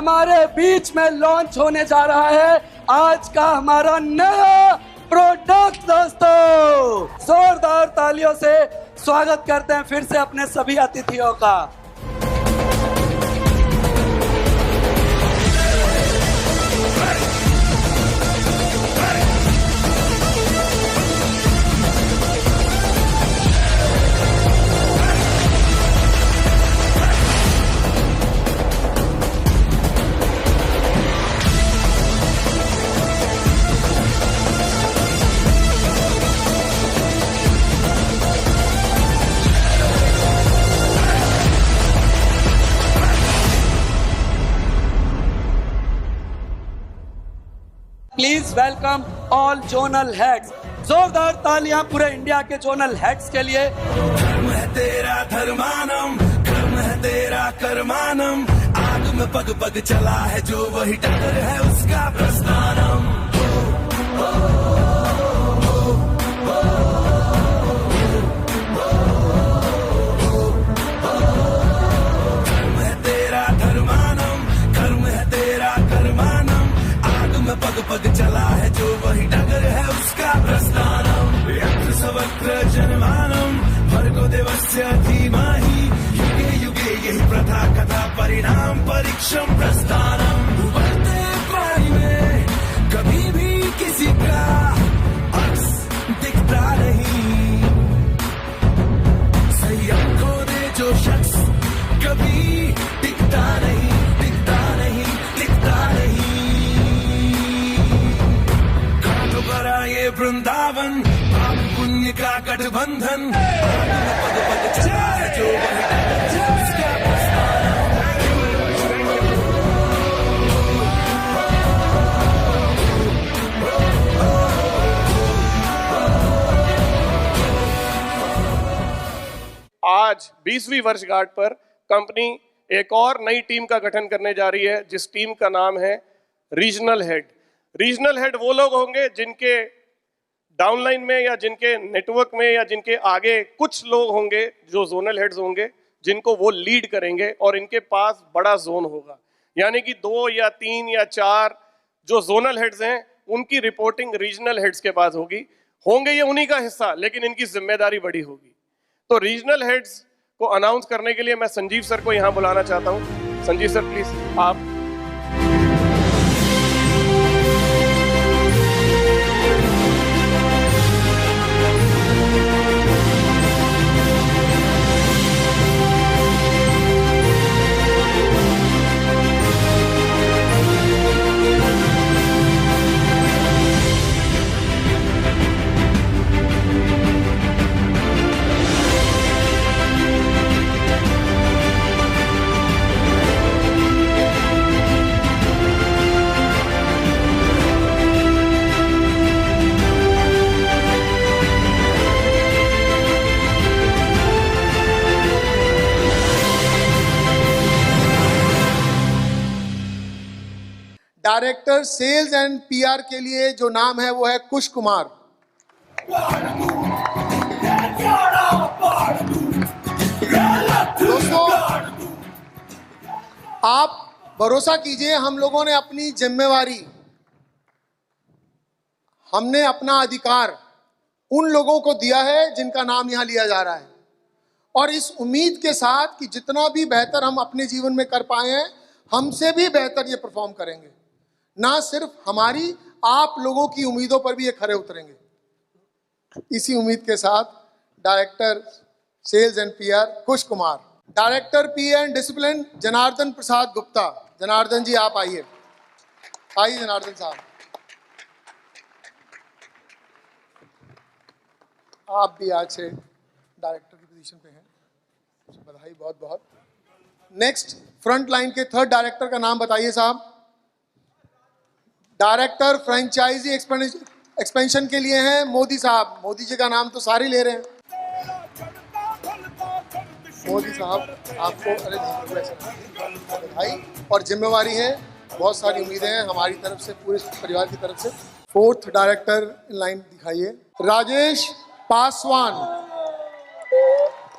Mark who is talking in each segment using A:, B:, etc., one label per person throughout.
A: हमारे बीच में लॉन्च होने जा रहा है आज का हमारा नया प्रोडक्ट। दोस्तों जोरदार तालियों से स्वागत करते हैं फिर से अपने सभी अतिथियों का। Please welcome all zonal heads. जोरदार तालियां पूरे इंडिया के जोनल हेड्स के लिए।
B: धर्म है तेरा धर्मानम, कर्म है तेरा कर्मानम, आग में पग पग चला है जो वही डगर है उसका प्रस्थानम। धर्म है तेरा धर्मानम, कर्म है तेरा कर्मानम, आग में पग पग चला है जो वही डगर है उसका प्रस्थानम। यत्र सवत्र जन्मानम, भर्गो देवस्य धीमहि, युगे युगे यही प्रथा कथा परिणाम परीक्षम प्रस्थानम। उबलते पानी में कभी भी किसी का अक्स दिखता नहीं, संयम खो दे जो शख्स कभी दिखता नहीं, दिखता नहीं, दिखता नहीं। काटो बरा ये वृंदावन, पाप पुण्य का गठबंधन, पग पग चला है जो वही डगर है उसका प्रस्थानम।
C: आज 20वीं वर्षगांठ पर कंपनी एक और नई टीम का गठन करने जा रही है, जिस टीम का नाम है रीजनल हेड। रीजनल हेड वो लोग होंगे जिनके डाउनलाइन में या जिनके नेटवर्क में या जिनके आगे कुछ लोग होंगे जो जोनल हेड्स होंगे, जिनको वो लीड करेंगे और इनके पास बड़ा जोन होगा। यानी कि 2 या 3 या 4 जो जोनल हेड्स हैं उनकी रिपोर्टिंग रीजनल हेड्स के पास होंगे ये उन्हीं का हिस्सा, लेकिन इनकी जिम्मेदारी बड़ी होगी। तो रीजनल हेड्स को अनाउंस करने के लिए मैं संजीव सर को यहां बुलाना चाहता हूं। संजीव सर प्लीज आप।
D: डायरेक्टर सेल्स एंड पीआर के लिए जो नाम है वो है कुश कुमार। दोस्तों आप भरोसा कीजिए, हम लोगों ने अपनी जिम्मेवारी, हमने अपना अधिकार उन लोगों को दिया है जिनका नाम यहां लिया जा रहा है, और इस उम्मीद के साथ कि जितना भी बेहतर हम अपने जीवन में कर पाए हैं, हमसे भी बेहतर ये परफॉर्म करेंगे। ना सिर्फ हमारी, आप लोगों की उम्मीदों पर भी ये खरे उतरेंगे। इसी उम्मीद के साथ director sales and PR Kush Kumar. Director P and discipline Janardan Prasad Gupta. Janardan ji आप आइए, आइए जनार्दन साहब। आप भी आज से डायरेक्टर की पोजीशन पे हैं, बधाई बहुत बहुत। नेक्स्ट फ्रंट लाइन के 3rd डायरेक्टर का नाम बताइए साहब। डायरेक्टर फ्रेंचाइजी एक्सपेंशन के लिए हैं मोदी साहब। मोदी जी का नाम तो सारे ले रहे हैं। मोदी साहब आपको बधाई और जिम्मेवारी है, बहुत सारी उम्मीदें हैं हमारी तरफ से, पूरे परिवार की तरफ से। 4th डायरेक्टर इन लाइन दिखाइए, Rajesh Paswan,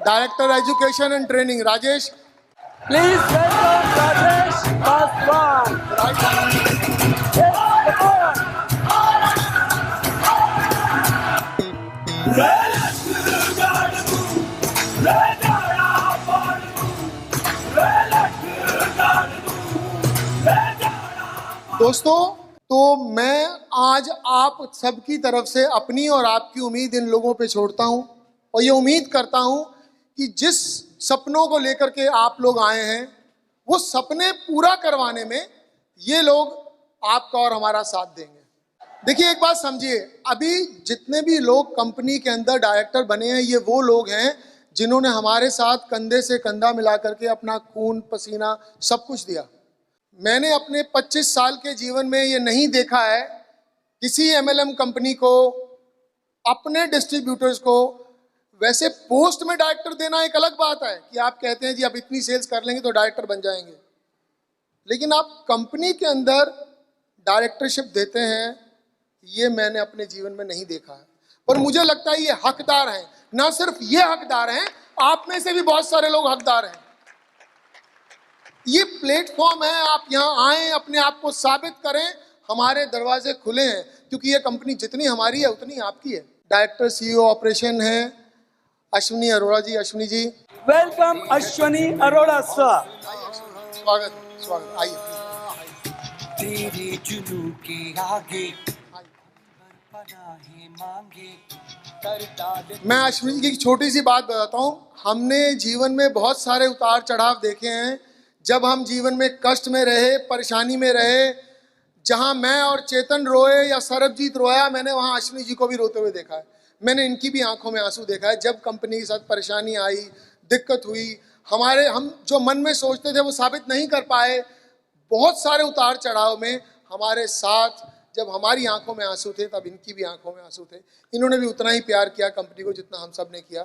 D: director education and training. Rajesh
A: please welcome Rajesh. Paswan.
D: दोस्तों, तो मैं आज आप सबकी तरफ से अपनी और आपकी उम्मीद इन लोगों पे छोड़ता हूं और ये उम्मीद करता हूं कि जिस सपनों को लेकर के आप लोग आए हैं वो सपने पूरा करवाने में ये लोग आपका और हमारा साथ देंगे। देखिए, एक बात समझिए, अभी जितने भी लोग कंपनी के अंदर डायरेक्टर बने हैं ये वो लोग हैं जिन्होंने हमारे साथ कंधे से कंधा मिला करके अपना खून पसीना सब कुछ दिया। मैंने अपने 25 साल के जीवन में ये नहीं देखा है किसी एमएलएम कंपनी को अपने डिस्ट्रीब्यूटर्स को वैसे पोस्ट में डायरेक्टर देना। एक अलग बात है कि आप कहते हैं जी आप इतनी सेल्स कर लेंगे तो डायरेक्टर बन जाएंगे, लेकिन आप कंपनी के अंदर डायरेक्टरशिप देते हैं ये मैंने अपने जीवन में नहीं देखा है। पर मुझे लगता है ये हकदार हैं, ना सिर्फ ये हकदार हैं, आप में से भी बहुत सारे लोग हकदार हैं। ये प्लेटफॉर्म है, आप यहाँ आए, अपने आप को साबित करें, हमारे दरवाजे खुले हैं, क्योंकि ये कंपनी जितनी हमारी है उतनी आपकी है। डायरेक्टर सीईओ ऑपरेशन है अश्विनी अरोड़ा जी। Ashwini ji,
A: welcome Ashwini Arora sir.
D: स्वागत स्वागत, आइए।
B: तेरे जुनू के आगे पनाहे मांगे करता दे।
D: मैं अश्विनी जी की छोटी सी बात बताता हूँ। हमने जीवन में बहुत सारे उतार चढ़ाव देखे हैं। जब हम जीवन में कष्ट में रहे, परेशानी में रहे, जहाँ मैं और चेतन रोए या सरबजीत रोया, मैंने वहाँ अश्विनी जी को भी रोते हुए देखा है। मैंने इनकी भी आंखों में आंसू देखा है। जब कंपनी के साथ परेशानी आई, दिक्कत हुई, हम जो मन में सोचते थे वो साबित नहीं कर पाए, बहुत सारे उतार चढ़ाव में हमारे साथ जब हमारी आंखों में आंसू थे तब इनकी भी आंखों में आंसू थे। इन्होंने भी उतना ही प्यार किया कंपनी को जितना हम सब ने किया,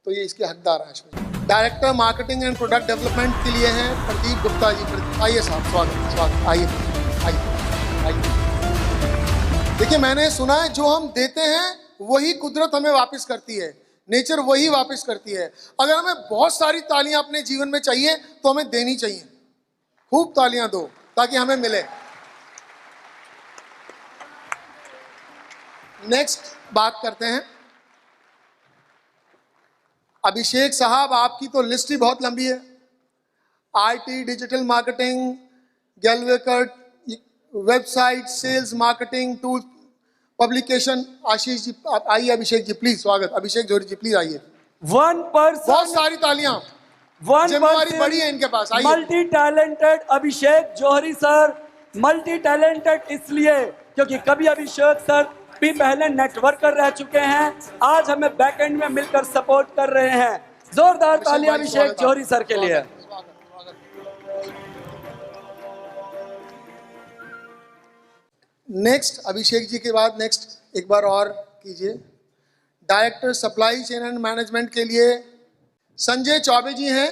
D: तो ये इसके हकदार हैं। Ashwini director marketing and product development के लिए हैं प्रदीप गुप्ता जी। आइए साहब, स्वागत स्वागत, आइए आइए आइए। देखिए, मैंने सुना है जो हम देते हैं वही कुदरत हमें वापस करती है, नेचर वही वापस करती है। अगर हमें बहुत सारी तालियां अपने जीवन में चाहिए तो हमें देनी चाहिए, खूब तालियां दो ताकि हमें मिले। नेक्स्ट बात करते हैं अभिषेक साहब। आपकी तो लिस्ट ही बहुत लंबी है। आईटी, डिजिटल मार्केटिंग, गैलवेकर, website, sales marketing tool, publication. Ashish ji आइए, अभिषेक जी प्लीज, स्वागत। अभिषेक जोरी जी प्लीज आइए।
A: 1%
D: बहुत सारी तालियां, जिम्मेवारी बड़ी है इनके पास। आइए।
A: मल्टी टैलेंटेड अभिषेक जौहरी सर। मल्टी टैलेंटेड इसलिए क्योंकि कभी अभिषेक सर भी पहले नेटवर्कर रह चुके हैं, आज हमें बैकएंड में मिलकर सपोर्ट कर रहे हैं। जोरदार तालियां अभिषेक जौहरी सर के लिए।
D: नेक्स्ट अभिषेक जी के बाद नेक्स्ट एक बार और कीजिए। Director supply chain and management के लिए संजय चौबे जी हैं।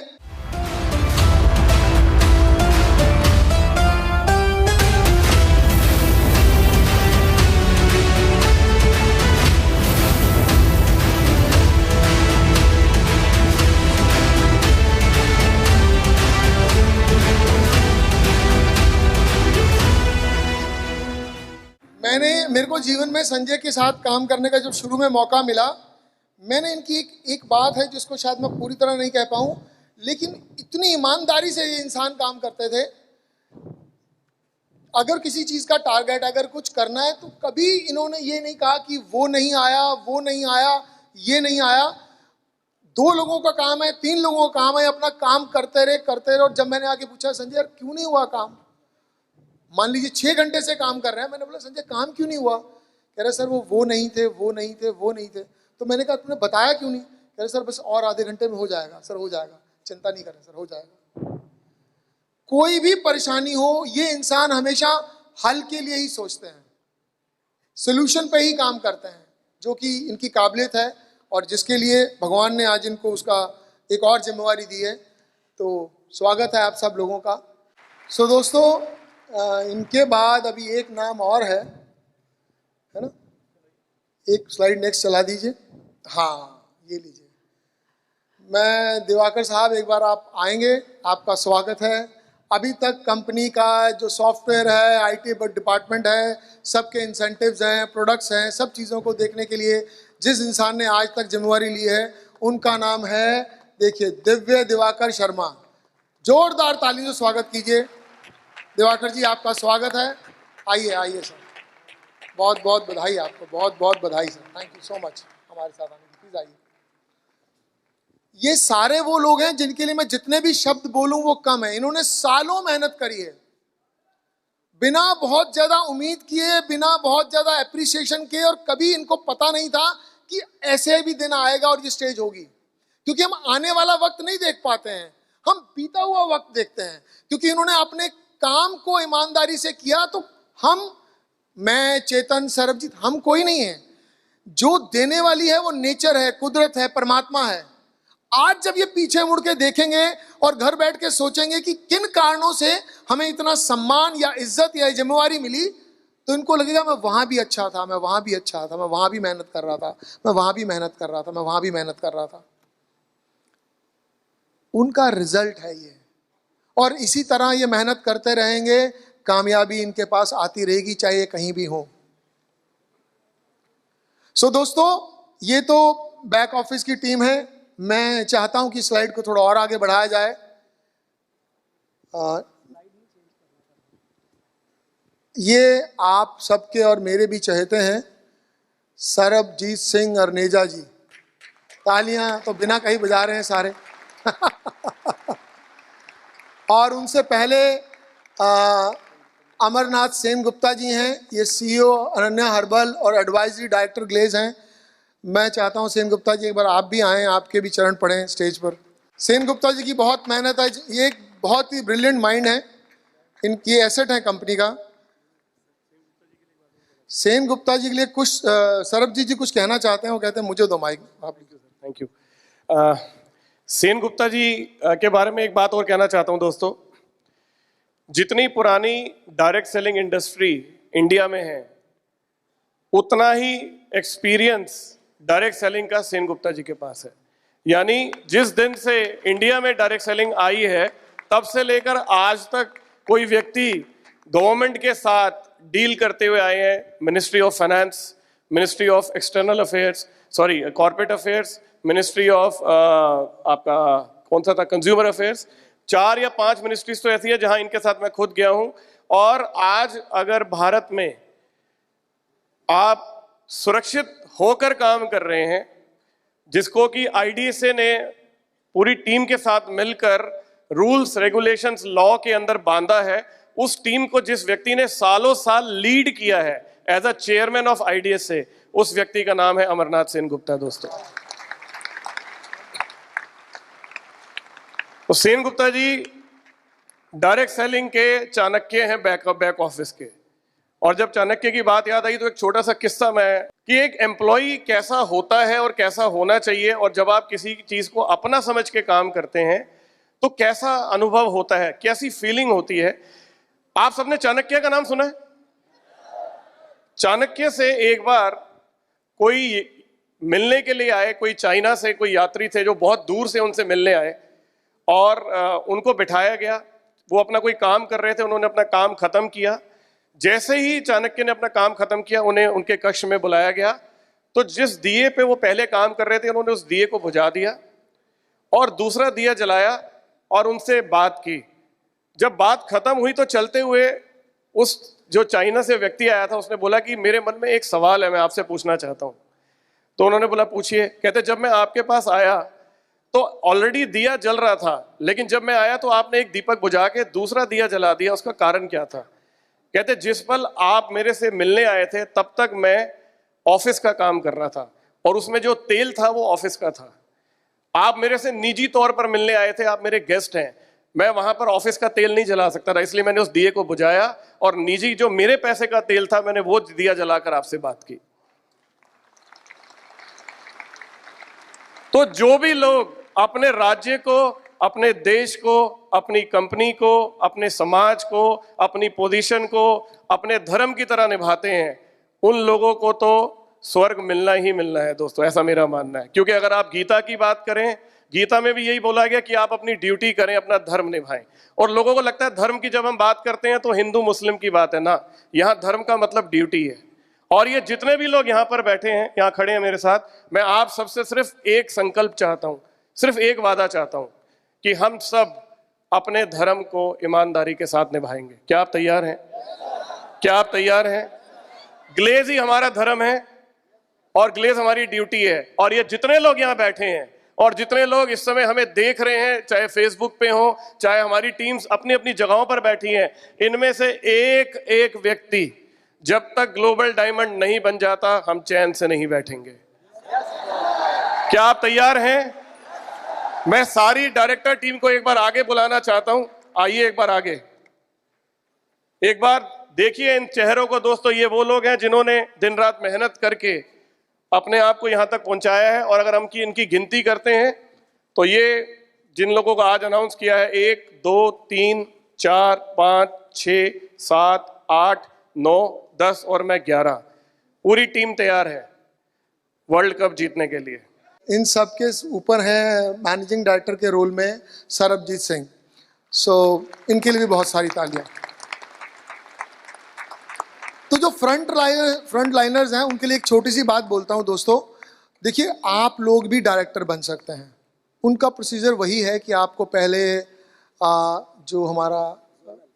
D: मेरे को जीवन में संजय के साथ काम करने का जब शुरू में मौका मिला, मैंने इनकी एक बात है जिसको शायद मैं पूरी तरह नहीं कह पाऊं, लेकिन इतनी ईमानदारी से ये इंसान काम करते थे। अगर किसी चीज का टारगेट, अगर कुछ करना है तो कभी इन्होंने ये नहीं कहा कि वो नहीं आया, वो नहीं आया, ये नहीं आया। 2 लोगों का काम है, 3 लोगों का काम है, अपना काम करते रहे। और जब मैंने आके पूछा संजय यार क्यों नहीं हुआ काम, मान लीजिए 6 घंटे से काम कर रहे हैं, मैंने बोला संजय काम क्यों नहीं हुआ? कह रहे सर वो नहीं थे, वो नहीं थे, वो नहीं थे। तो मैंने कहा तुमने बताया क्यों नहीं? कह रहे सर बस और आधे घंटे में हो जाएगा। सर हो जाएगा, चिंता नहीं करें सर, हो जाएगा। कोई भी परेशानी हो, ये इंसान हमेशा हल के लिए ही सोचते हैं, सोल्यूशन पे ही काम करते हैं, जो कि इनकी काबिलियत है और जिसके लिए भगवान ने आज इनको उसका एक और जिम्मेवारी दी है। तो स्वागत है आप सब लोगों का। सो दोस्तों, इनके बाद अभी एक नाम और है ना? एक स्लाइड नेक्स्ट चला दीजिए। हाँ, ये लीजिए। मैं दिवाकर साहब, एक बार आप आएंगे, आपका स्वागत है। अभी तक कंपनी का जो सॉफ्टवेयर है, आईटी डिपार्टमेंट है, सबके इंसेंटिव्स हैं, प्रोडक्ट्स हैं, सब चीज़ों को देखने के लिए जिस इंसान ने आज तक जिम्मेवारी ली है, उनका नाम है, देखिए, दिव्य दिवाकर शर्मा। जोरदार ताली से स्वागत कीजिए। दिवाकर जी, आपका स्वागत है। आइए आइए सर, बहुत बहुत बधाई आपको, बहुत बहुत बधाई sir. Thank you so much हमारे साथ आने की। प्लीज आइए। ये सारे वो लोग हैं जिनके लिए मैं जितने भी शब्द बोलूं वो कम है। इन्होंने सालों मेहनत करी है, बिना बहुत ज्यादा उम्मीद किए, बिना बहुत ज्यादा एप्रिसिएशन किए, और कभी इनको पता नहीं था कि ऐसे भी दिन आएगा और ये स्टेज होगी। क्योंकि हम आने वाला वक्त नहीं देख पाते हैं, हम बीता हुआ वक्त देखते हैं। क्योंकि इन्होंने अपने काम को ईमानदारी से किया, तो हम, मैं, चेतन, सरबजीत, हम कोई नहीं है। जो देने वाली है वो नेचर है, कुदरत है, परमात्मा है। आज जब ये पीछे मुड़ के देखेंगे और घर बैठ के सोचेंगे कि किन कारणों से हमें इतना सम्मान या इज्जत या जिम्मेवारी मिली, तो इनको लगेगा मैं वहां भी अच्छा था, मैं वहां भी अच्छा था, मैं वहां भी मेहनत कर रहा था, मैं वहां भी मेहनत कर रहा था, मैं वहां भी मेहनत कर रहा था। उनका रिजल्ट है ये, और इसी तरह ये मेहनत करते रहेंगे, कामयाबी इनके पास आती रहेगी, चाहे ये कहीं भी हो। सो दोस्तों, ये तो बैक ऑफिस की टीम है। मैं चाहता हूं कि स्लाइड को थोड़ा और आगे बढ़ाया जाए। ये आप सबके और मेरे भी चहेते हैं, सरबजीत सिंह अरनेजा जी। तालियां तो बिना कहीं बजा रहे हैं सारे। और उनसे पहले अमरनाथ सेन गुप्ता जी हैं, ये सीईओ अनन्या हर्बल और एडवाइजरी डायरेक्टर ग्लेज हैं। मैं चाहता हूं सेन गुप्ता जी एक बार आप भी आएँ, आपके भी चरण पड़ें स्टेज पर। सेन गुप्ता जी की बहुत मेहनत है, ये एक बहुत ही ब्रिलियंट माइंड है, इनकी एसेट है कंपनी का। सेन गुप्ता जी के लिए कुछ सरबजीत जी कुछ कहना चाहते हैं, वो कहते हैं मुझे दो माइक, आप लीजिए।
C: Thank you. सेन गुप्ता जी के बारे में एक बात और कहना चाहता हूं दोस्तों। जितनी पुरानी डायरेक्ट सेलिंग इंडस्ट्री इंडिया में है, उतना ही एक्सपीरियंस डायरेक्ट सेलिंग का सेन गुप्ता जी के पास है। यानी जिस दिन से इंडिया में डायरेक्ट सेलिंग आई है, तब से लेकर आज तक कोई व्यक्ति गवर्नमेंट के साथ डील करते हुए आए हैं। Ministry of finance, ministry of external affairs, sorry corporate affairs, ministry of आपका कौन सा था, कंज्यूमर अफेयर्स। 4 या 5 मिनिस्ट्रीज तो ऐसी है जहां इनके साथ मैं खुद गया हूं। और आज अगर भारत में आप सुरक्षित होकर काम कर रहे हैं, जिसको कि आईडीएसए ने पूरी टीम के साथ मिलकर रूल्स, रेगुलेशंस, लॉ के अंदर बांधा है, उस टीम को जिस व्यक्ति ने सालों साल लीड किया है as a chairman of IDSA, उस व्यक्ति का नाम है अमरनाथ सेन गुप्ता दोस्तों। तो सेन गुप्ता जी डायरेक्ट सेलिंग के चाणक्य हैं, बैक ऑफिस के। और जब चाणक्य की बात याद आई तो एक छोटा सा किस्सा मैं, कि एक एम्प्लॉय कैसा होता है और कैसा होना चाहिए, और जब आप किसी चीज को अपना समझ के काम करते हैं तो कैसा अनुभव होता है, कैसी फीलिंग होती है। आप सबने चाणक्य का नाम सुना है? चाणक्य से एक बार कोई मिलने के लिए आए, कोई चाइना से कोई यात्री थे जो बहुत दूर से उनसे मिलने आए, और उनको बिठाया गया। वो अपना कोई काम कर रहे थे, उन्होंने अपना काम खत्म किया। जैसे ही चाणक्य ने अपना काम खत्म किया, उन्हें उनके कक्ष में बुलाया गया। तो जिस दिए पे वो पहले काम कर रहे थे, उन्होंने उस दिए को बुझा दिया और दूसरा दिया जलाया और उनसे बात की। जब बात खत्म हुई तो चलते हुए उस जो चाइना से व्यक्ति आया था, उसने बोला कि मेरे मन में एक सवाल है, मैं आपसे पूछना चाहता हूं। तो उन्होंने बोला पूछिए। कहते जब मैं आपके पास आया तो ऑलरेडी दिया जल रहा था, लेकिन जब मैं आया तो आपने एक दीपक बुझा के दूसरा दिया जला दिया, उसका कारण क्या था? कहते जिस पल आप मेरे से मिलने आए थे तब तक मैं ऑफिस का काम कर रहा था, और उसमें जो तेल था वो ऑफिस का था। आप मेरे से निजी तौर पर मिलने आए थे, आप मेरे गेस्ट हैं, मैं वहां पर ऑफिस का तेल नहीं जला सकता था, इसलिए मैंने उस दिए को बुझाया और निजी जो मेरे पैसे का तेल था, मैंने वो दिया जलाकर आपसे बात की। तो जो भी लोग अपने राज्य को, अपने देश को, अपनी कंपनी को, अपने समाज को, अपनी पोजीशन को अपने धर्म की तरह निभाते हैं, उन लोगों को तो स्वर्ग मिलना ही मिलना है दोस्तों, ऐसा मेरा मानना है। क्योंकि अगर आप गीता की बात करें, गीता में भी यही बोला गया कि आप अपनी ड्यूटी करें, अपना धर्म निभाएं। और लोगों को लगता है धर्म की जब हम बात करते हैं तो हिंदू मुस्लिम की बात है ना, यहाँ धर्म का मतलब ड्यूटी है। और ये जितने भी लोग यहाँ पर बैठे हैं, यहाँ खड़े हैं मेरे साथ, मैं आप सबसे सिर्फ एक संकल्प चाहता हूँ, सिर्फ एक वादा चाहता हूँ कि हम सब अपने धर्म को ईमानदारी के साथ निभाएंगे। क्या आप तैयार हैं? क्या आप तैयार हैं? ग्लेज ही हमारा धर्म है और ग्लेज हमारी ड्यूटी है। और ये जितने लोग यहाँ बैठे हैं और जितने लोग इस समय हमें देख रहे हैं, चाहे फेसबुक पे हो, चाहे हमारी टीम्स अपनी अपनी जगहों पर बैठी हैं, इनमें से एक एक व्यक्ति जब तक ग्लोबल डायमंड नहीं बन जाता, हम चैन से नहीं बैठेंगे। क्या आप तैयार हैं? मैं सारी डायरेक्टर टीम को एक बार आगे बुलाना चाहता हूं। आइए एक बार आगे, एक बार देखिए इन चेहरों को दोस्तों। ये वो लोग हैं जिन्होंने दिन रात मेहनत करके अपने आप को यहां तक पहुंचाया है। और अगर हम इनकी गिनती करते हैं तो ये जिन लोगों को आज अनाउंस किया है, 1 2 3 4 5 6 7 8 9 10 और मैं 11, पूरी टीम तैयार है वर्ल्ड कप जीतने के लिए।
D: इन सब के ऊपर है मैनेजिंग डायरेक्टर के रोल में सरबजीत सिंह। सो इनके लिए भी बहुत सारी तालियां। तो जो फ्रंट लाइनर्स हैं उनके लिए एक छोटी सी बात बोलता हूं दोस्तों। देखिए, आप लोग भी डायरेक्टर बन सकते हैं। उनका प्रोसीजर वही है कि आपको पहले जो हमारा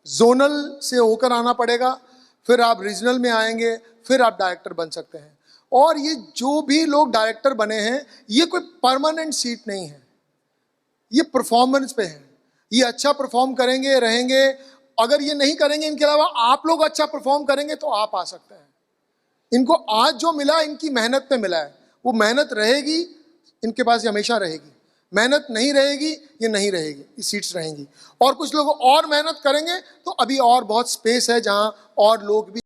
D: जोनल से होकर आना पड़ेगा, फिर आप रीजनल में आएंगे, फिर आप डायरेक्टर बन सकते हैं। और ये जो भी लोग डायरेक्टर बने हैं, ये कोई परमानेंट सीट नहीं है, ये परफॉर्मेंस पे है। ये अच्छा परफॉर्म करेंगे, रहेंगे। अगर ये नहीं करेंगे, इनके अलावा आप लोग अच्छा परफॉर्म करेंगे तो आप आ सकते हैं। इनको आज जो मिला, इनकी मेहनत पे मिला है। वो मेहनत रहेगी, इनके पास ये हमेशा रहेगी। मेहनत नहीं रहेगी, ये नहीं रहेगी, ये सीट्स रहेंगी। और कुछ लोग और मेहनत करेंगे तो अभी और बहुत स्पेस है जहां और लोग भी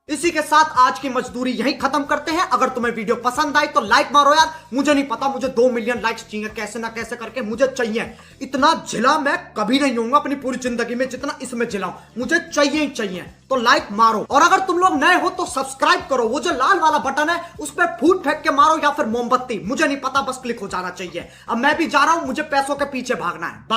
E: इसी के साथ आज की मजदूरी यहीं खत्म करते हैं। अगर तुम्हें वीडियो पसंद आई तो लाइक मारो यार। मुझे नहीं पता, मुझे 2 मिलियन लाइक्स चाहिए, कैसे ना कैसे करके मुझे चाहिए। इतना झिला मैं कभी नहीं होऊंगा अपनी पूरी जिंदगी में जितना इसमें झिलाऊं, मुझे चाहिए ही चाहिए। तो लाइक मारो, और अगर तुम लोग नए हो तो सब्सक्राइब करो। वो जो लाल वाला बटन है उस पर फूट फेंक के मारो या फिर मोमबत्ती, मुझे नहीं पता, बस क्लिक हो जाना चाहिए। अब मैं भी जा रहा हूं, मुझे पैसों के पीछे भागना है।